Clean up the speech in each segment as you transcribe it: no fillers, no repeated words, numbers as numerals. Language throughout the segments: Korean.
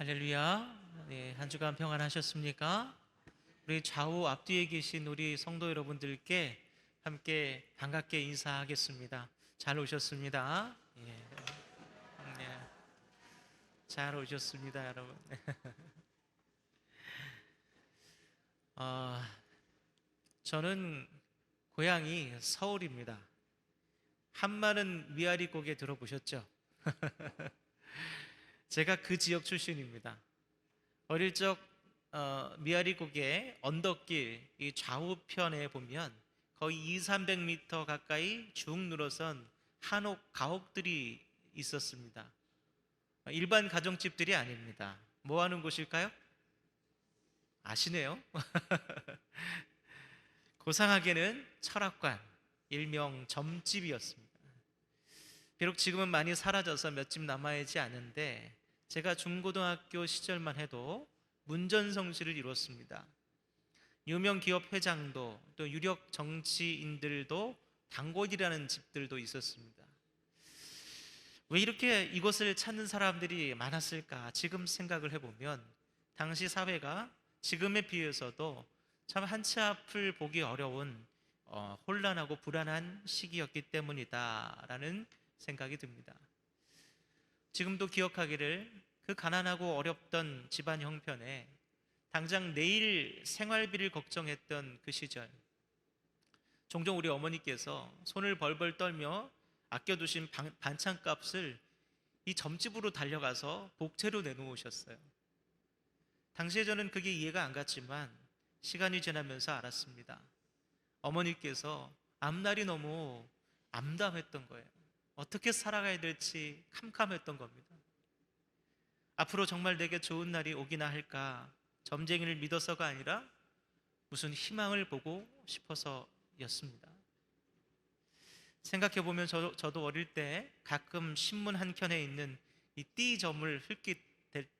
할렐루야. 네, 한 주간 평안하셨습니까? 우리 좌우 앞뒤에 계신 우리 성도 여러분들께 함께 반갑게 인사하겠습니다. 잘 오셨습니다. 예, 네, 잘 오셨습니다, 여러분. 어, 저는 고향이 서울입니다. 한마는 미아리 고개 들어보셨죠? 제가 그 지역 출신입니다. 어릴 적 미아리 고개 언덕길 이 좌우편에 보면 거의 2, 300m 가까이 쭉 늘어선 한옥 가옥들이 있었습니다. 일반 가정집들이 아닙니다. 뭐 하는 곳일까요? 아시네요. 고상하게는 철학관, 일명 점집이었습니다. 비록 지금은 많이 사라져서 몇 집 남아있지 않은데 제가 중고등학교 시절만 해도 문전성시를 이뤘습니다. 유명 기업 회장도 또 유력 정치인들도 단골이라는 집들도 있었습니다. 왜 이렇게 이곳을 찾는 사람들이 많았을까? 지금 생각을 해보면 당시 사회가 지금에 비해서도 참 한치 앞을 보기 어려운 혼란하고 불안한 시기였기 때문이다라는 생각이 듭니다. 지금도 기억하기를 그 가난하고 어렵던 집안 형편에 당장 내일 생활비를 걱정했던 그 시절, 종종 우리 어머니께서 손을 벌벌 떨며 아껴두신 반찬값을 이 점집으로 달려가서 복채로 내놓으셨어요. 당시에 저는 그게 이해가 안 갔지만 시간이 지나면서 알았습니다. 어머니께서 앞날이 너무 암담했던 거예요. 어떻게 살아가야 될지 캄캄했던 겁니다. 앞으로 정말 내게 좋은 날이 오기나 할까, 점쟁이를 믿어서가 아니라 무슨 희망을 보고 싶어서였습니다. 생각해보면 저도 어릴 때 가끔 신문 한 켠에 있는 이 띠점을 훑게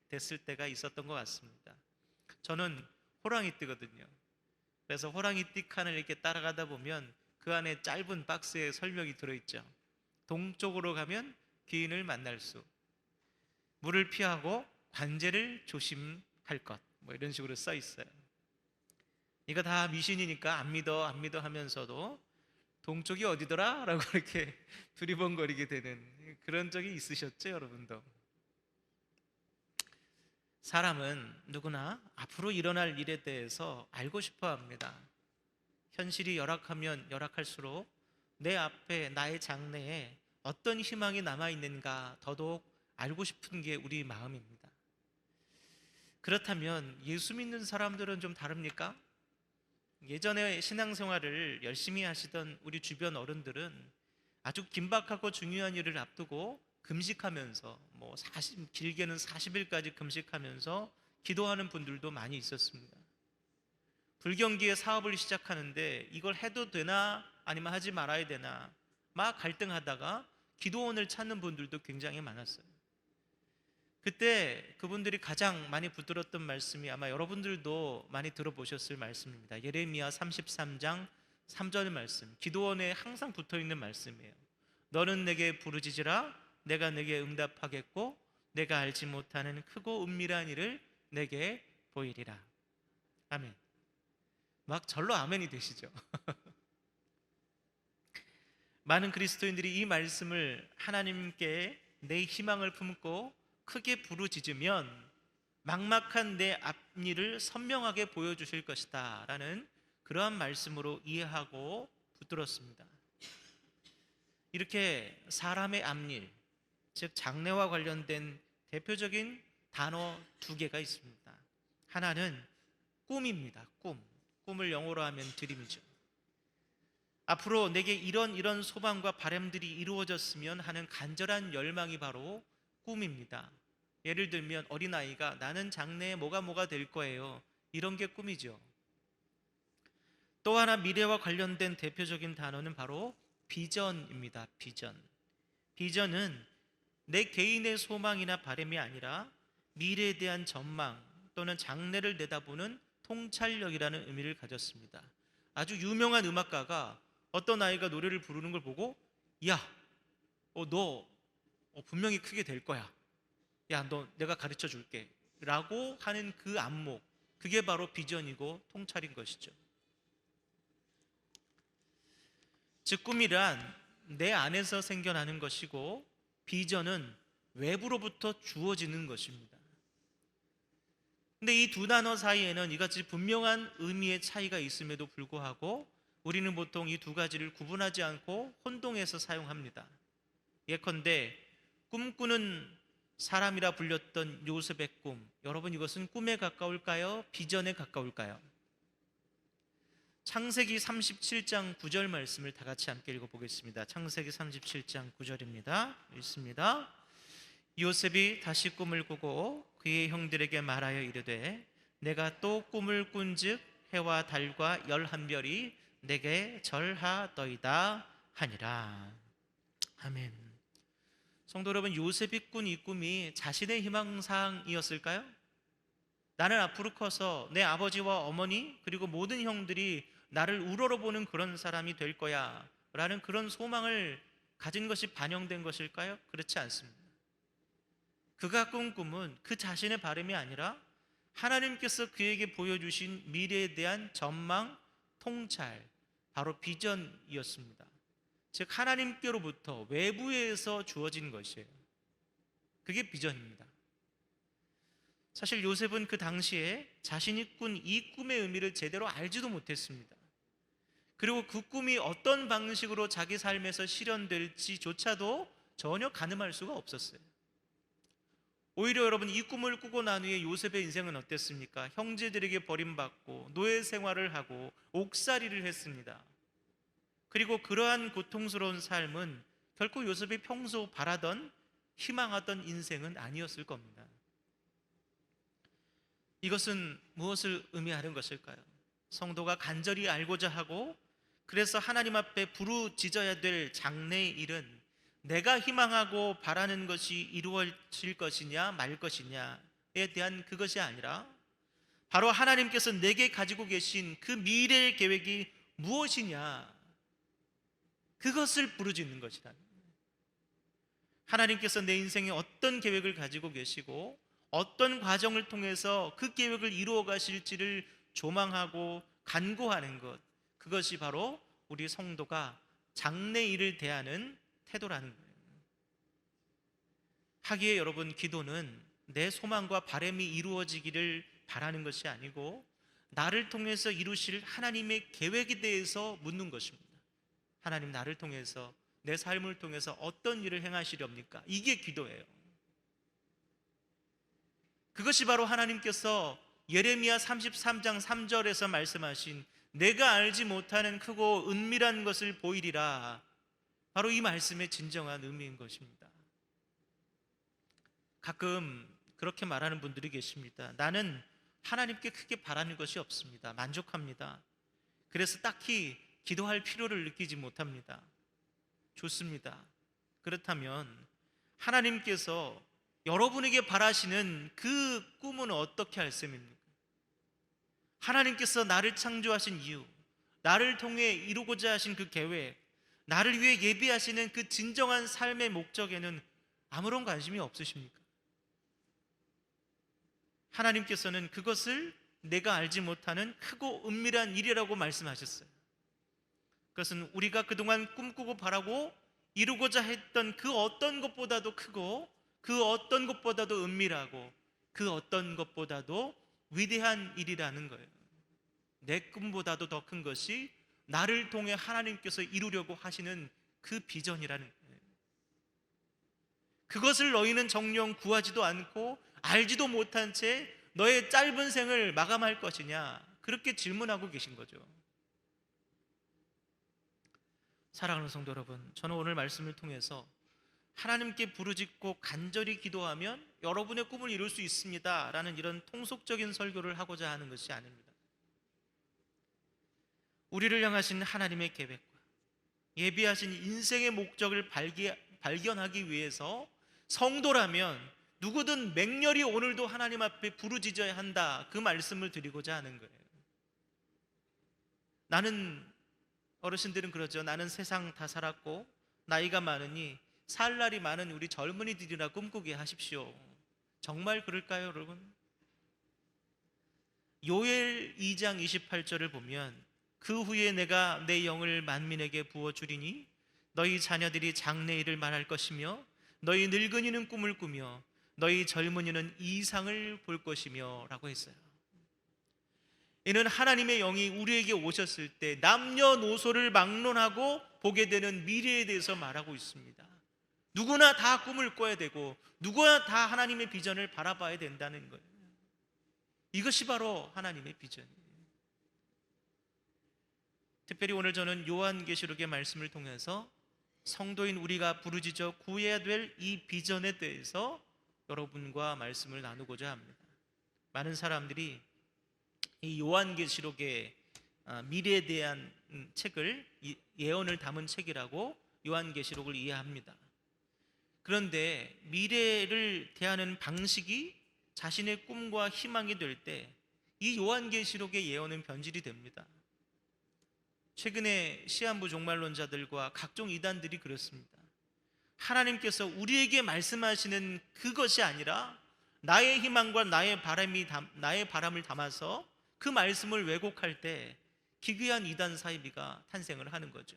됐을 때가 있었던 것 같습니다. 저는 호랑이띠거든요. 그래서 호랑이띠 칸을 이렇게 따라가다 보면 그 안에 짧은 박스에 설명이 들어있죠. 동쪽으로 가면 귀인을 만날 수, 물을 피하고 관제를 조심할 것, 뭐 이런 식으로 써 있어요. 이거 다 미신이니까 안 믿어 하면서도 동쪽이 어디더라? 라고 이렇게 두리번거리게 되는 그런 적이 있으셨죠, 여러분도? 사람은 누구나 앞으로 일어날 일에 대해서 알고 싶어 합니다. 현실이 열악하면 열악할수록 내 앞에, 나의 장래에 어떤 희망이 남아있는가 더더욱 알고 싶은 게 우리 마음입니다. 그렇다면 예수 믿는 사람들은 좀 다릅니까? 예전에 신앙생활을 열심히 하시던 우리 주변 어른들은 아주 긴박하고 중요한 일을 앞두고 금식하면서 길게는 40일까지 금식하면서 기도하는 분들도 많이 있었습니다. 불경기에 사업을 시작하는데 이걸 해도 되나 아니면 하지 말아야 되나 막 갈등하다가 기도원을 찾는 분들도 굉장히 많았어요. 그때 그분들이 가장 많이 붙들었던 말씀이 아마 여러분들도 많이 들어보셨을 말씀입니다. 예레미야 33장 3절 말씀, 기도원에 항상 붙어있는 말씀이에요. 너는 내게 부르짖으라, 내가 내게 응답하겠고 내가 알지 못하는 크고 은밀한 일을 내게 보이리라. 아멘. 막 절로 아멘이 되시죠. 많은 그리스도인들이 이 말씀을 하나님께 내 희망을 품고 크게 부르짖으면 막막한 내 앞일을 선명하게 보여주실 것이다 라는 그러한 말씀으로 이해하고 붙들었습니다. 이렇게 사람의 앞일, 즉 장래와 관련된 대표적인 단어 두 개가 있습니다. 하나는 꿈입니다. 꿈을 영어로 하면 드림이죠. 앞으로 내게 이런 소망과 바람들이 이루어졌으면 하는 간절한 열망이 바로 꿈입니다. 예를 들면 어린아이가 나는 장래에 뭐가 될 거예요, 이런 게 꿈이죠. 또 하나 미래와 관련된 대표적인 단어는 바로 비전입니다. 비전은 내 개인의 소망이나 바람이 아니라 미래에 대한 전망 또는 장래를 내다보는 통찰력이라는 의미를 가졌습니다. 아주 유명한 음악가가 어떤 아이가 노래를 부르는 걸 보고 야, 너 분명히 크게 될 거야. 야, 너 내가 가르쳐 줄게. 꿈이라고 하는 그 안목, 그게 바로 비전이고 통찰인 것이죠. 즉 꿈이란 내 안에서 생겨나는 것이고 비전은 외부로부터 주어지는 것입니다. 근데 이 두 단어 사이에는 이같이 분명한 의미의 차이가 있음에도 불구하고 우리는 보통 이 두 가지를 구분하지 않고 혼동해서 사용합니다. 예컨대 꿈꾸는 사람이라 불렸던 요셉의 꿈, 여러분 이것은 꿈에 가까울까요? 비전에 가까울까요? 창세기 37장 9절 말씀을 다 같이 함께 읽어보겠습니다. 창세기 37장 9절입니다. 읽습니다. 요셉이 다시 꿈을 꾸고 그의 형들에게 말하여 이르되 내가 또 꿈을 꾼즉 해와 달과 11별이 내게 절하더이다 하니라. 아멘. 성도 여러분, 요셉이 꾼 이 꿈이 자신의 희망사항이었을까요? 나는 앞으로 커서 내 아버지와 어머니 그리고 모든 형들이 나를 우러러보는 그런 사람이 될 거야 라는 그런 소망을 가진 것이 반영된 것일까요? 그렇지 않습니다. 그가 꾼 꿈은 그 자신의 바람이 아니라 하나님께서 그에게 보여주신 미래에 대한 전망, 통찰, 바로 비전이었습니다. 즉 하나님께로부터 외부에서 주어진 것이에요. 그게 비전입니다. 사실 요셉은 그 당시에 자신이 꾼 이 꿈의 의미를 제대로 알지도 못했습니다. 그리고 그 꿈이 어떤 방식으로 자기 삶에서 실현될지조차도 전혀 가늠할 수가 없었어요. 오히려 여러분, 이 꿈을 꾸고 난 후에 요셉의 인생은 어땠습니까? 형제들에게 버림받고 노예 생활을 하고 옥살이를 했습니다. 그리고 그러한 고통스러운 삶은 결코 요셉이 평소 바라던 희망하던 인생은 아니었을 겁니다. 이것은 무엇을 의미하는 것일까요? 성도가 간절히 알고자 하고 그래서 하나님 앞에 부르짖어야 될 장래의 일은 내가 희망하고 바라는 것이 이루어질 것이냐 말 것이냐에 대한 그것이 아니라 바로 하나님께서 내게 가지고 계신 그 미래의 계획이 무엇이냐, 그것을 부르짖는 것이다. 하나님께서 내 인생에 어떤 계획을 가지고 계시고 어떤 과정을 통해서 그 계획을 이루어 가실지를 조망하고 간구하는 것, 그것이 바로 우리 성도가 장래일을 대하는 태도라는 거예요. 하기에 여러분, 기도는 내 소망과 바람이 이루어지기를 바라는 것이 아니고 나를 통해서 이루실 하나님의 계획에 대해서 묻는 것입니다. 하나님, 나를 통해서, 내 삶을 통해서 어떤 일을 행하시렵니까? 이게 기도예요. 그것이 바로 하나님께서 예레미야 33장 3절에서 말씀하신 내가 알지 못하는 크고 은밀한 것을 보이리라, 바로 이 말씀의 진정한 의미인 것입니다. 가끔 그렇게 말하는 분들이 계십니다. 나는 하나님께 크게 바라는 것이 없습니다. 만족합니다. 그래서 딱히 기도할 필요를 느끼지 못합니다. 좋습니다. 그렇다면 하나님께서 여러분에게 바라시는 그 꿈은 어떻게 할 셈입니까? 하나님께서 나를 창조하신 이유, 나를 통해 이루고자 하신 그 계획, 나를 위해 예비하시는 그 진정한 삶의 목적에는 아무런 관심이 없으십니까? 하나님께서는 그것을 내가 알지 못하는 크고 은밀한 일이라고 말씀하셨어요. 그것은 우리가 그동안 꿈꾸고 바라고 이루고자 했던 그 어떤 것보다도 크고 그 어떤 것보다도 은밀하고 그 어떤 것보다도 위대한 일이라는 거예요. 내 꿈보다도 더 큰 것이 나를 통해 하나님께서 이루려고 하시는 그 비전이라는 거예요. 그것을 너희는 정녕 구하지도 않고 알지도 못한 채 너의 짧은 생을 마감할 것이냐, 그렇게 질문하고 계신 거죠. 사랑하는 성도 여러분, 저는 오늘 말씀을 통해서 하나님께 부르짖고 간절히 기도하면 여러분의 꿈을 이룰 수 있습니다 라는 이런 통속적인 설교를 하고자 하는 것이 아닙니다. 우리를 향하신 하나님의 계획과 예비하신 인생의 목적을 발견하기 위해서 성도라면 누구든 맹렬히 오늘도 하나님 앞에 부르짖어야 한다, 그 말씀을 드리고자 하는 거예요. 나는, 어르신들은 그러죠. 나는 세상 다 살았고 나이가 많으니 살 날이 많은 우리 젊은이들이나 꿈꾸게 하십시오. 정말 그럴까요, 여러분? 요엘 2장 28절을 보면 그 후에 내가 내 영을 만민에게 부어주리니 너희 자녀들이 장래일을 말할 것이며 너희 늙은이는 꿈을 꾸며 너희 젊은이는 이상을 볼 것이며 라고 했어요. 이는 하나님의 영이 우리에게 오셨을 때 남녀노소를 막론하고 보게 되는 미래에 대해서 말하고 있습니다. 누구나 다 꿈을 꿔야 되고 누구나 다 하나님의 비전을 바라봐야 된다는 거예요. 이것이 바로 하나님의 비전이에요. 특별히 오늘 저는 요한계시록의 말씀을 통해서 성도인 우리가 부르짖어 구해야 될 이 비전에 대해서 여러분과 말씀을 나누고자 합니다. 많은 사람들이 이 요한계시록의 미래에 대한 책을 예언을 담은 책이라고 요한계시록을 이해합니다. 그런데 미래를 대하는 방식이 자신의 꿈과 희망이 될 때 이 요한계시록의 예언은 변질이 됩니다. 최근에 시한부 종말론자들과 각종 이단들이 그렇습니다. 하나님께서 우리에게 말씀하시는 그것이 아니라 나의 희망과 나의 바람을 담아서 그 말씀을 왜곡할 때 기괴한 이단 사이비가 탄생을 하는 거죠.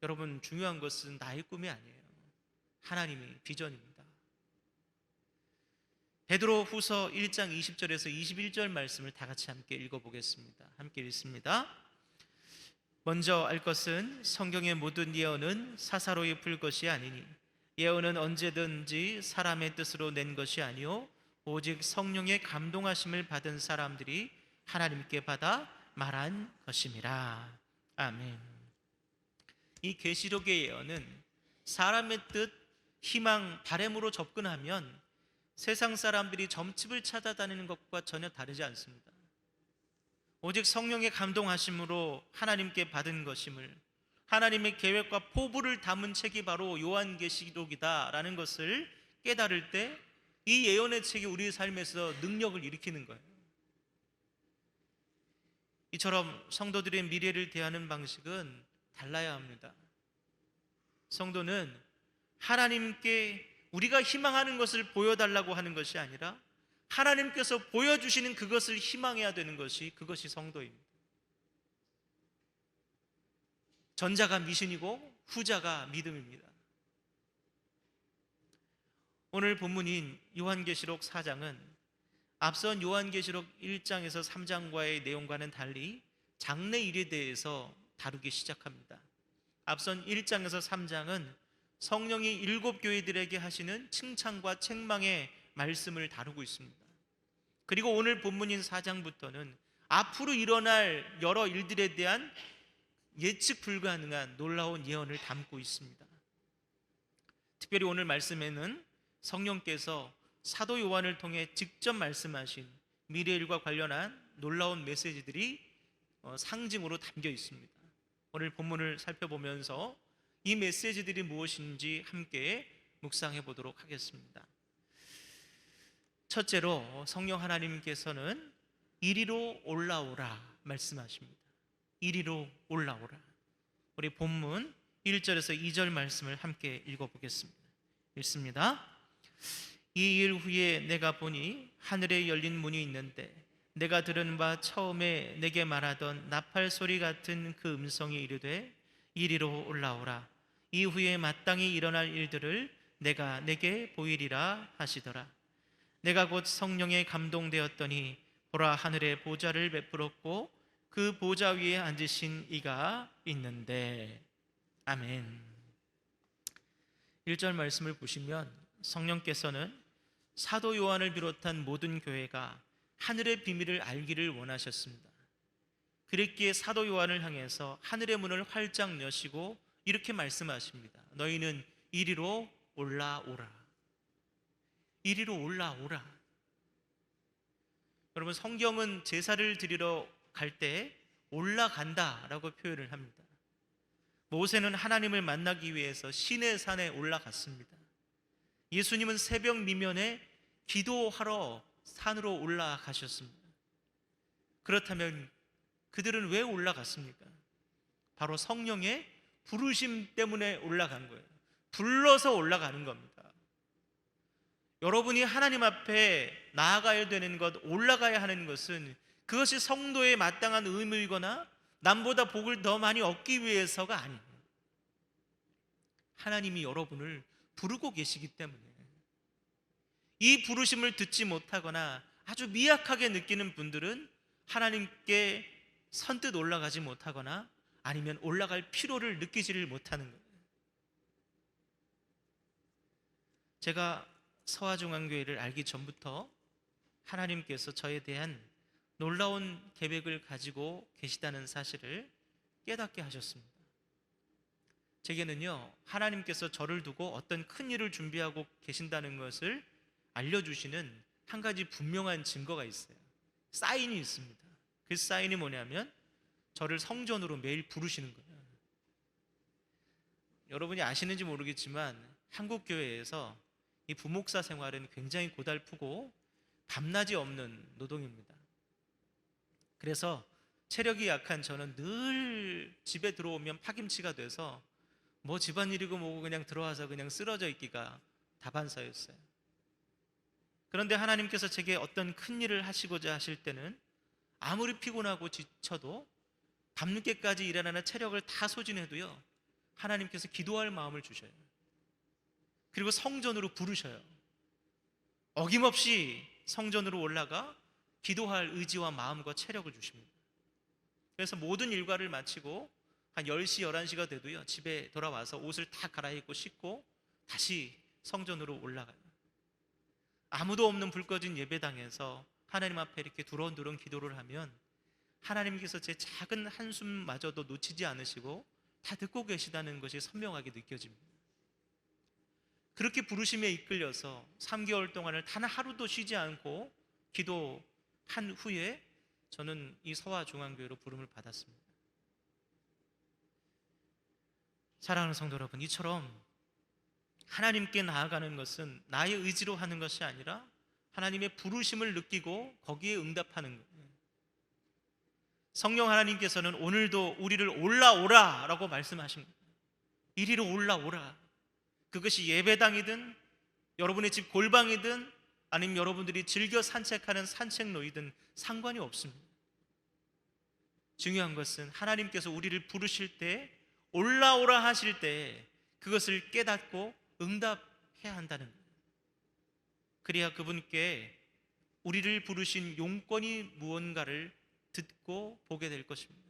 여러분, 중요한 것은 나의 꿈이 아니에요. 하나님의 비전입니다. 베드로 후서 1장 20절에서 21절 말씀을 다 같이 함께 읽어보겠습니다. 함께 읽습니다. 먼저 알 것은 성경의 모든 예언은 사사로이 풀 것이 아니니 예언은 언제든지 사람의 뜻으로 낸 것이 아니요 오직 성령의 감동하심을 받은 사람들이 하나님께 받아 말한 것임이라. 아멘. 이 계시록의 예언은 사람의 뜻, 희망, 바람으로 접근하면 세상 사람들이 점집을 찾아다니는 것과 전혀 다르지 않습니다. 오직 성령의 감동하심으로 하나님께 받은 것임을, 하나님의 계획과 포부를 담은 책이 바로 요한계시록이다라는 것을 깨달을 때 이 예언의 책이 우리의 삶에서 능력을 일으키는 거예요. 이처럼 성도들의 미래를 대하는 방식은 달라야 합니다. 성도는 하나님께 우리가 희망하는 것을 보여달라고 하는 것이 아니라 하나님께서 보여주시는 그것을 희망해야 되는 그것이 성도입니다. 전자가 미신이고 후자가 믿음입니다. 오늘 본문인 요한계시록 4장은 앞선 요한계시록 1장에서 3장과의 내용과는 달리 장래일에 대해서 다루기 시작합니다. 앞선 1장에서 3장은 성령이 7교회들에게 하시는 칭찬과 책망의 말씀을 다루고 있습니다. 그리고 오늘 본문인 4장부터는 앞으로 일어날 여러 일들에 대한 예측 불가능한 놀라운 예언을 담고 있습니다. 특별히 오늘 말씀에는 성령께서 사도 요한을 통해 직접 말씀하신 미래일과 관련한 놀라운 메시지들이 상징으로 담겨 있습니다. 오늘 본문을 살펴보면서 이 메시지들이 무엇인지 함께 묵상해 보도록 하겠습니다. 첫째로 성령 하나님께서는 이리로 올라오라 말씀하십니다. 이리로 올라오라. 우리 본문 1절에서 2절 말씀을 함께 읽어보겠습니다. 읽습니다. 이 일 후에 내가 보니 하늘에 열린 문이 있는데 내가 들은 바 처음에 내게 말하던 나팔 소리 같은 그 음성이 이르되 이리로 올라오라. 이후에 마땅히 일어날 일들을 내가 내게 보이리라 하시더라. 내가 곧 성령에 감동되었더니 보라 하늘에 보좌를 베풀었고 그 보좌 위에 앉으신 이가 있는데. 아멘. 1절 말씀을 보시면 성령께서는 사도 요한을 비롯한 모든 교회가 하늘의 비밀을 알기를 원하셨습니다. 그랬기에 사도 요한을 향해서 하늘의 문을 활짝 여시고 이렇게 말씀하십니다. 너희는 이리로 올라오라. 이리로 올라오라. 여러분, 성경은 제사를 드리러 갈 때 올라간다라고 표현을 합니다. 모세는 하나님을 만나기 위해서 시내 산에 올라갔습니다. 예수님은 새벽 미면에 기도하러 산으로 올라가셨습니다. 그렇다면 그들은 왜 올라갔습니까? 바로 성령의 부르심 때문에 올라간 거예요. 불러서 올라가는 겁니다. 여러분이 하나님 앞에 나아가야 되는 것, 올라가야 하는 것은 그것이 성도의 마땅한 의무이거나 남보다 복을 더 많이 얻기 위해서가 아니에요. 하나님이 여러분을 부르고 계시기 때문에, 이 부르심을 듣지 못하거나 아주 미약하게 느끼는 분들은 하나님께 선뜻 올라가지 못하거나 아니면 올라갈 필요를 느끼지를 못하는 거예요. 제가 서화중앙교회를 알기 전부터 하나님께서 저에 대한 놀라운 계획을 가지고 계시다는 사실을 깨닫게 하셨습니다. 제게는요, 하나님께서 저를 두고 어떤 큰 일을 준비하고 계신다는 것을 알려주시는 한 가지 분명한 증거가 있어요. 사인이 있습니다. 그 사인이 뭐냐면 저를 성전으로 매일 부르시는 거예요. 여러분이 아시는지 모르겠지만 한국 교회에서 이 부목사 생활은 굉장히 고달프고 밤낮이 없는 노동입니다. 그래서 체력이 약한 저는 늘 집에 들어오면 파김치가 돼서 뭐 집안일이고 뭐고 그냥 들어와서 그냥 쓰러져 있기가 다반사였어요. 그런데 하나님께서 제게 어떤 큰 일을 하시고자 하실 때는 아무리 피곤하고 지쳐도 밤늦게까지 일하는 체력을 다 소진해도요, 하나님께서 기도할 마음을 주셔요. 그리고 성전으로 부르셔요. 어김없이 성전으로 올라가 기도할 의지와 마음과 체력을 주십니다. 그래서 모든 일과를 마치고 한 10시, 11시가 돼도요, 집에 돌아와서 옷을 다 갈아입고 씻고 다시 성전으로 올라가요. 아무도 없는 불 꺼진 예배당에서 하나님 앞에 이렇게 두런두런 기도를 하면 하나님께서 제 작은 한숨마저도 놓치지 않으시고 다 듣고 계시다는 것이 선명하게 느껴집니다. 그렇게 부르심에 이끌려서 3개월 동안을 단 하루도 쉬지 않고 기도한 후에 저는 이 서화중앙교회로 부름을 받았습니다. 사랑하는 성도 여러분, 이처럼 하나님께 나아가는 것은 나의 의지로 하는 것이 아니라 하나님의 부르심을 느끼고 거기에 응답하는 거예요. 성령 하나님께서는 오늘도 우리를 올라오라 라고 말씀하십니다. 이리로 올라오라. 그것이 예배당이든 여러분의 집 골방이든 아니면 여러분들이 즐겨 산책하는 산책로이든 상관이 없습니다. 중요한 것은 하나님께서 우리를 부르실 때, 올라오라 하실 때 그것을 깨닫고 응답해야 한다는 거예요. 그래야 그분께 우리를 부르신 용건이 무언가를 듣고 보게 될 것입니다.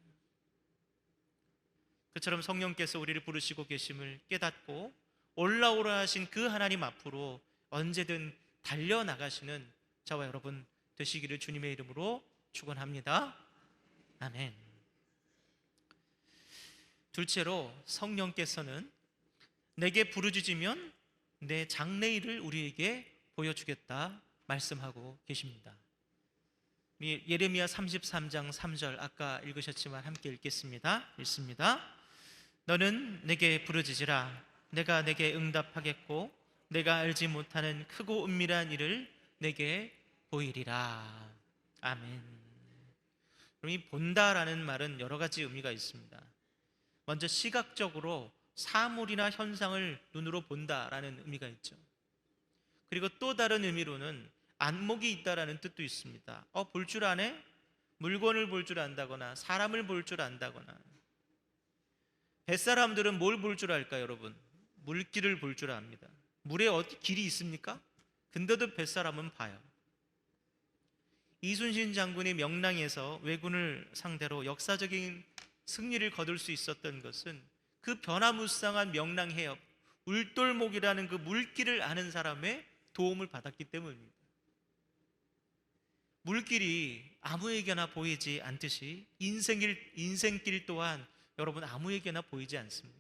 그처럼 성령께서 우리를 부르시고 계심을 깨닫고 올라오라 하신 그 하나님 앞으로 언제든 달려나가시는 저와 여러분 되시기를 주님의 이름으로 축원합니다. 아멘. 둘째로, 성령께서는 내게 부르짖으면 내 장래일을 우리에게 보여주겠다 말씀하고 계십니다. 예레미야 33장 3절 아까 읽으셨지만 함께 읽겠습니다. 읽습니다. 너는 내게 부르짖으라. 내가 내게 응답하겠고 내가 알지 못하는 크고 은밀한 일을 내게 보이리라. 아멘. 이 본다라는 말은 여러 가지 의미가 있습니다. 먼저 시각적으로 사물이나 현상을 눈으로 본다라는 의미가 있죠. 그리고 또 다른 의미로는 안목이 있다라는 뜻도 있습니다. 볼 줄 아네? 물건을 볼 줄 안다거나 사람을 볼 줄 안다거나. 뱃사람들은 뭘 볼 줄 알까 여러분? 물길을 볼 줄 압니다. 물에 어디 길이 있습니까? 근데도 뱃사람은 봐요. 이순신 장군이 명랑에서 왜군을 상대로 역사적인 승리를 거둘 수 있었던 것은 그 변화무쌍한 명랑해역, 울돌목이라는 그 물길을 아는 사람의 도움을 받았기 때문입니다. 물길이 아무에게나 보이지 않듯이 인생길 또한 여러분 아무에게나 보이지 않습니다.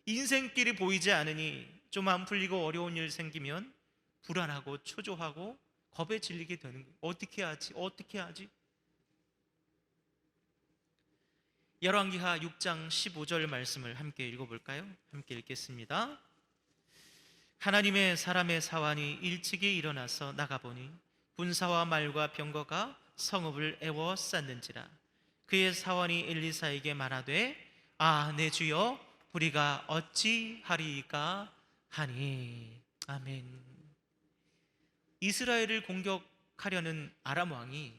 인생길이 보이지 않으니 좀 안 풀리고 어려운 일 생기면 불안하고 초조하고 겁에 질리게 되는 거예요. 어떻게 하지? 열왕기하 6장 15절 말씀을 함께 읽어볼까요? 함께 읽겠습니다. 하나님의 사람의 사환이 일찍이 일어나서 나가보니 군사와 말과 병거가 성읍을 애워쌌는지라. 그의 사환이 엘리사에게 말하되 내 주여 우리가 어찌하리이까 하니. 아멘. 이스라엘을 공격하려는 아람 왕이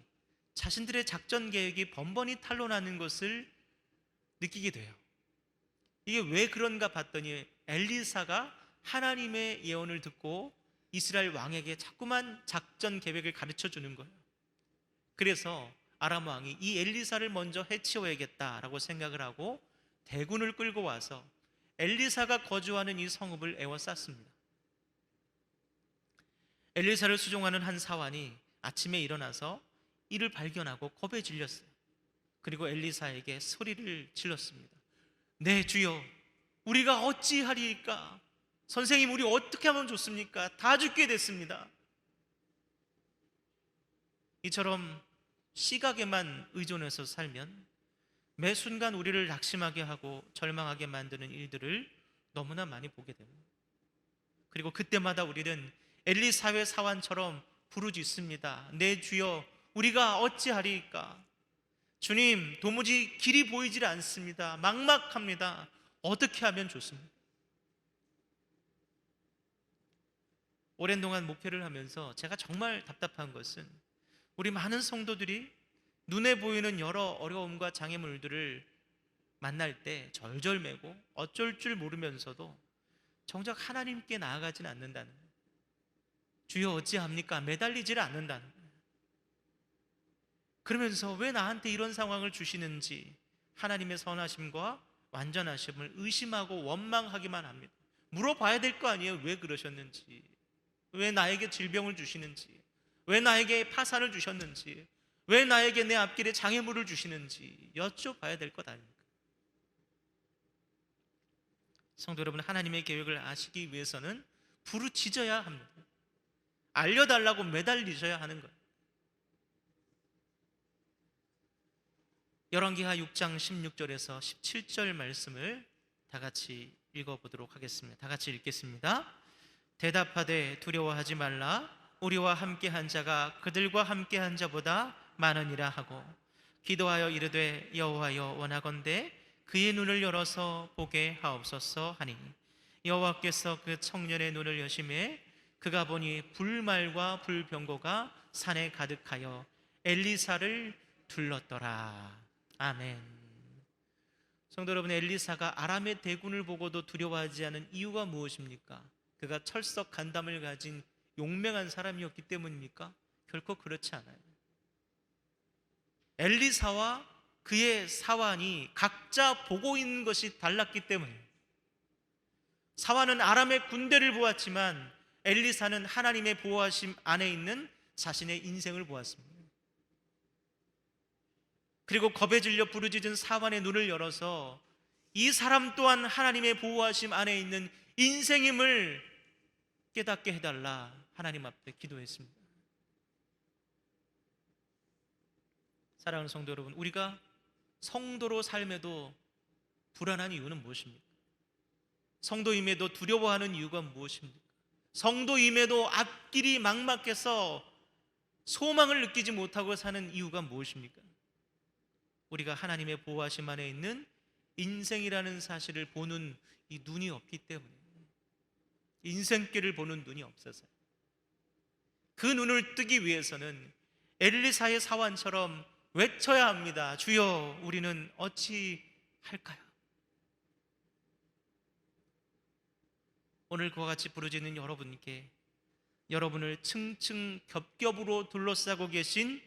자신들의 작전 계획이 번번이 탄로나는 것을 느끼게 돼요. 이게 왜 그런가 봤더니 엘리사가 하나님의 예언을 듣고 이스라엘 왕에게 자꾸만 작전 계획을 가르쳐 주는 거예요. 그래서 아람 왕이 이 엘리사를 먼저 해치워야겠다라고 생각을 하고 대군을 끌고 와서 엘리사가 거주하는 이 성읍을 에워쌌습니다. 엘리사를 수종하는 한 사환이 아침에 일어나서 이를 발견하고 겁에 질렸어요. 그리고 엘리사에게 소리를 질렀습니다. 네 주여, 우리가 어찌하리이까? 선생님, 우리 어떻게 하면 좋습니까? 다 죽게 됐습니다. 이처럼 시각에만 의존해서 살면 매 순간 우리를 낙심하게 하고 절망하게 만드는 일들을 너무나 많이 보게 됩니다. 그리고 그때마다 우리는 엘리사의 사환처럼 부르짖습니다. 네 주여, 우리가 어찌하리이까? 주님, 도무지 길이 보이질 않습니다. 막막합니다. 어떻게 하면 좋습니까? 오랜 동안 목회를 하면서 제가 정말 답답한 것은 우리 많은 성도들이 눈에 보이는 여러 어려움과 장애물들을 만날 때 절절매고 어쩔 줄 모르면서도 정작 하나님께 나아가진 않는다는 거예요. 주여 어찌합니까? 매달리질 않는다는 거예요. 그러면서 왜 나한테 이런 상황을 주시는지 하나님의 선하심과 완전하심을 의심하고 원망하기만 합니다. 물어봐야 될 거 아니에요. 왜 그러셨는지, 왜 나에게 질병을 주시는지, 왜 나에게 파산을 주셨는지, 왜 나에게 내 앞길에 장애물을 주시는지 여쭤봐야 될 것 아닙니까? 성도 여러분, 하나님의 계획을 아시기 위해서는 부르짖어야 합니다. 알려달라고 매달리셔야 하는 거예요. 열왕기하 6장 16절에서 17절 말씀을 다 같이 읽어보도록 하겠습니다. 다 같이 읽겠습니다. 대답하되 두려워하지 말라. 우리와 함께한 자가 그들과 함께한 자보다 많으니라 하고 기도하여 이르되 여호와여 원하건대 그의 눈을 열어서 보게 하옵소서 하니 여호와께서 그 청년의 눈을 여심해 그가 보니 불말과 불병거가 산에 가득하여 엘리사를 둘렀더라. 아멘. 성도 여러분, 엘리사가 아람의 대군을 보고도 두려워하지 않은 이유가 무엇입니까? 그가 철석 간담을 가진 용맹한 사람이었기 때문입니까? 결코 그렇지 않아요. 엘리사와 그의 사환이 각자 보고 있는 것이 달랐기 때문입니다. 사환은 아람의 군대를 보았지만 엘리사는 하나님의 보호하심 안에 있는 자신의 인생을 보았습니다. 그리고 겁에 질려 부르짖은 사환의 눈을 열어서 이 사람 또한 하나님의 보호하심 안에 있는 인생임을 깨닫게 해달라 하나님 앞에 기도했습니다. 사랑하는 성도 여러분, 우리가 성도로 삶에도 불안한 이유는 무엇입니까? 성도임에도 두려워하는 이유가 무엇입니까? 성도임에도 앞길이 막막해서 소망을 느끼지 못하고 사는 이유가 무엇입니까? 우리가 하나님의 보호하심 안에 있는 인생이라는 사실을 보는 이 눈이 없기 때문에, 인생길을 보는 눈이 없어서요. 그 눈을 뜨기 위해서는 엘리사의 사환처럼 외쳐야 합니다. 주여, 우리는 어찌 할까요? 오늘 그와 같이 부르짖는 여러분께 여러분을 층층 겹겹으로 둘러싸고 계신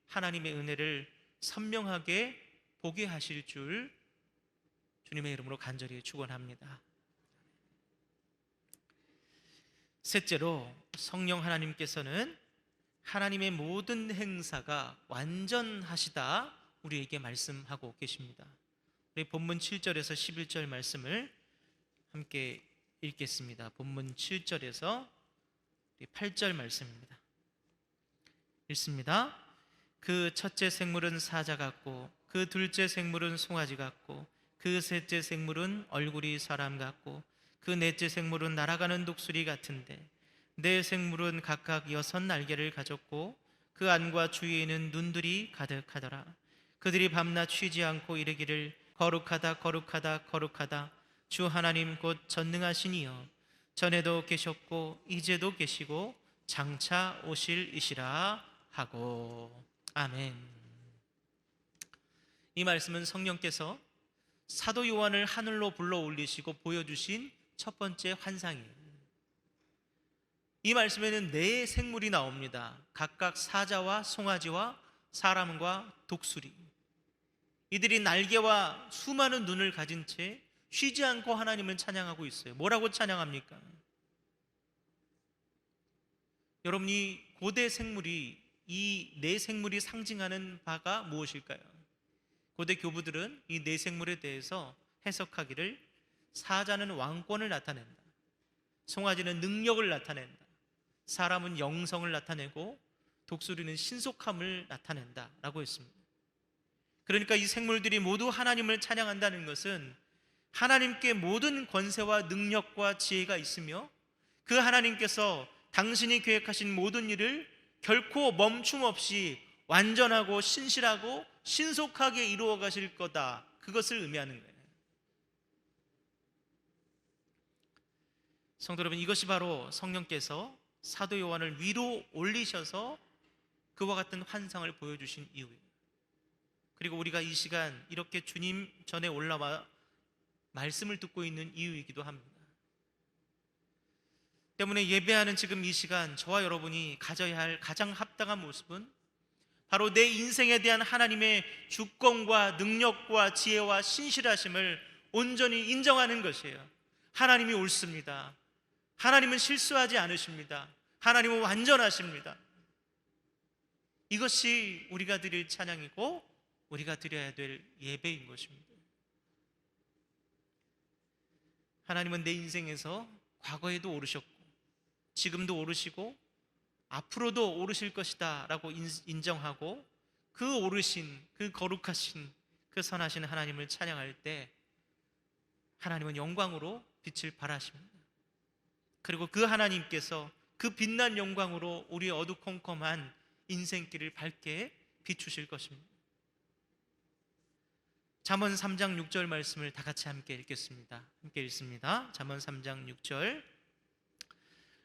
하나님의 은혜를 선명하게 보게 하실 줄 주님의 이름으로 간절히 축원합니다. 셋째로, 성령 하나님께서는 하나님의 모든 행사가 완전하시다 우리에게 말씀하고 계십니다. 우리 본문 7절에서 11절 말씀을 함께 읽겠습니다. 본문 7절에서 8절 말씀입니다. 읽습니다. 그 첫째 생물은 사자 같고 그 둘째 생물은 송아지 같고 그 셋째 생물은 얼굴이 사람 같고 그 넷째 생물은 날아가는 독수리 같은데 네 생물은 각각 6 날개를 가졌고 그 안과 주위에는 눈들이 가득하더라. 그들이 밤낮 쉬지 않고 이르기를 거룩하다 거룩하다 거룩하다 주 하나님 곧 전능하신 이여 전에도 계셨고 이제도 계시고 장차 오실 이시라 하고. 아멘. 이 말씀은 성령께서 사도 요한을 하늘로 불러 올리시고 보여주신 첫 번째 환상이에요. 이 말씀에는 네 생물이 나옵니다. 각각 사자와 송아지와 사람과 독수리. 이들이 날개와 수많은 눈을 가진 채 쉬지 않고 하나님을 찬양하고 있어요. 뭐라고 찬양합니까? 여러분, 이 고대 생물이, 이 네 생물이 상징하는 바가 무엇일까요? 고대 교부들은 이 네 생물에 대해서 해석하기를, 사자는 왕권을 나타낸다, 송아지는 능력을 나타낸다, 사람은 영성을 나타내고 독수리는 신속함을 나타낸다 라고 했습니다. 그러니까 이 생물들이 모두 하나님을 찬양한다는 것은 하나님께 모든 권세와 능력과 지혜가 있으며 그 하나님께서 당신이 계획하신 모든 일을 결코 멈춤 없이 완전하고 신실하고 신속하게 이루어 가실 거다, 그것을 의미하는 거예요. 성도 여러분, 이것이 바로 성령께서 사도 요한을 위로 올리셔서 그와 같은 환상을 보여주신 이유예요. 그리고 우리가 이 시간 이렇게 주님 전에 올라와 말씀을 듣고 있는 이유이기도 합니다. 때문에 예배하는 지금 이 시간 저와 여러분이 가져야 할 가장 합당한 모습은 바로 내 인생에 대한 하나님의 주권과 능력과 지혜와 신실하심을 온전히 인정하는 것이에요. 하나님이 옳습니다. 하나님은 실수하지 않으십니다. 하나님은 완전하십니다. 이것이 우리가 드릴 찬양이고 우리가 드려야 될 예배인 것입니다. 하나님은 내 인생에서 과거에도 오르셨고 지금도 오르시고 앞으로도 오르실 것이다 라고 인정하고, 그 오르신, 그 거룩하신, 그 선하신 하나님을 찬양할 때 하나님은 영광으로 빛을 발하십니다. 그리고 그 하나님께서 그 빛난 영광으로 우리의 어두컴컴한 인생길을 밝게 비추실 것입니다. 잠언 3장 6절 말씀을 다 같이 함께 읽겠습니다. 함께 읽습니다. 잠언 3장 6절.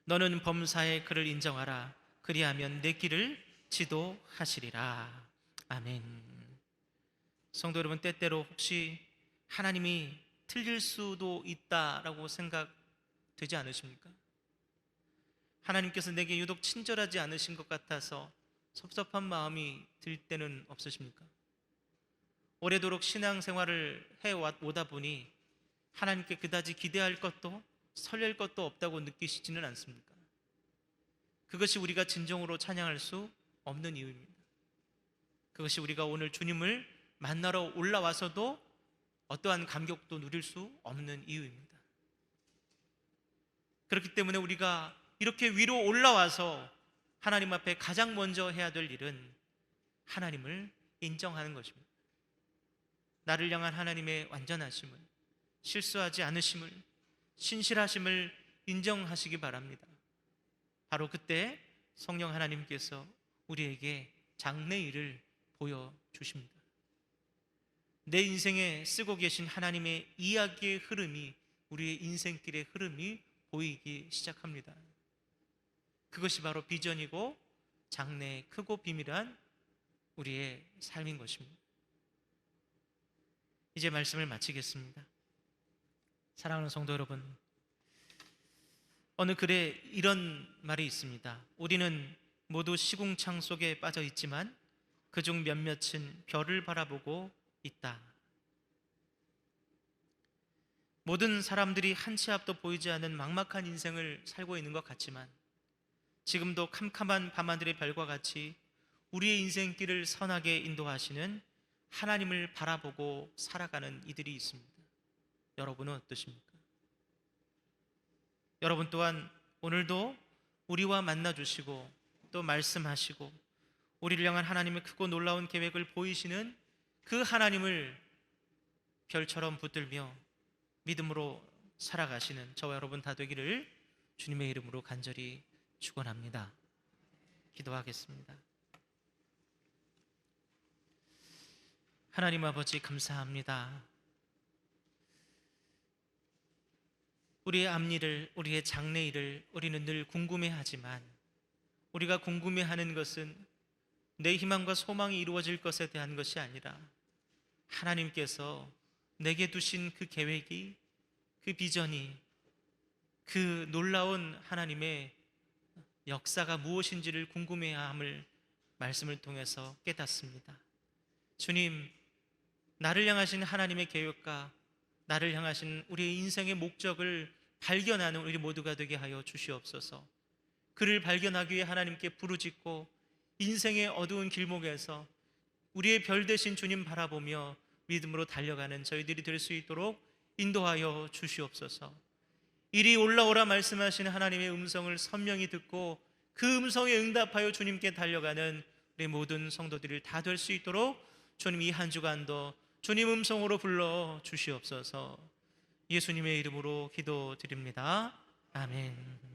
너는 범사의 그를 인정하라. 그리하면 내 길을 지도하시리라. 아멘. 성도 여러분, 때때로 혹시 하나님이 틀릴 수도 있다라고 생각되지 않으십니까? 하나님께서 내게 유독 친절하지 않으신 것 같아서 섭섭한 마음이 들 때는 없으십니까? 오래도록 신앙생활을 해오다 보니 하나님께 그다지 기대할 것도 설렐 것도 없다고 느끼시지는 않습니까? 그것이 우리가 진정으로 찬양할 수 없는 이유입니다. 그것이 우리가 오늘 주님을 만나러 올라와서도 어떠한 감격도 누릴 수 없는 이유입니다. 그렇기 때문에 우리가 이렇게 위로 올라와서 하나님 앞에 가장 먼저 해야 될 일은 하나님을 인정하는 것입니다. 나를 향한 하나님의 완전하심을, 실수하지 않으심을, 신실하심을 인정하시기 바랍니다. 바로 그때 성령 하나님께서 우리에게 장래일을 보여주십니다. 내 인생에 쓰고 계신 하나님의 이야기의 흐름이, 우리의 인생길의 흐름이 보이기 시작합니다. 그것이 바로 비전이고 장래의 크고 비밀한 우리의 삶인 것입니다. 이제 말씀을 마치겠습니다. 사랑하는 성도 여러분, 어느 글에 이런 말이 있습니다. 우리는 모두 시궁창 속에 빠져 있지만 그중 몇몇은 별을 바라보고 있다. 모든 사람들이 한 치 앞도 보이지 않는 막막한 인생을 살고 있는 것 같지만 지금도 캄캄한 밤하늘의 별과 같이 우리의 인생길을 선하게 인도하시는 하나님을 바라보고 살아가는 이들이 있습니다. 여러분은 어떠십니까? 여러분 또한 오늘도 우리와 만나주시고 또 말씀하시고 우리를 향한 하나님의 크고 놀라운 계획을 보이시는 그 하나님을 별처럼 붙들며 믿음으로 살아가시는 저와 여러분 다 되기를 주님의 이름으로 간절히 축원합니다. 기도하겠습니다. 하나님 아버지, 감사합니다. 우리의 앞일을, 우리의 장래일을 우리는 늘 궁금해하지만 우리가 궁금해하는 것은 내 희망과 소망이 이루어질 것에 대한 것이 아니라 하나님께서 내게 두신 그 계획이, 그 비전이, 그 놀라운 하나님의 역사가 무엇인지를 궁금해야 함을 말씀을 통해서 깨닫습니다. 주님, 나를 향하신 하나님의 계획과 나를 향하신 우리의 인생의 목적을 발견하는 우리 모두가 되게 하여 주시옵소서. 그를 발견하기 위해 하나님께 부르짖고 인생의 어두운 길목에서 우리의 별 되신 주님 바라보며 믿음으로 달려가는 저희들이 될 수 있도록 인도하여 주시옵소서. 이리 올라오라 말씀하시는 하나님의 음성을 선명히 듣고 그 음성에 응답하여 주님께 달려가는 우리 모든 성도들이 다 될 수 있도록 주님 이 한 주간도 주님 음성으로 불러 주시옵소서. 예수님의 이름으로 기도드립니다. 아멘.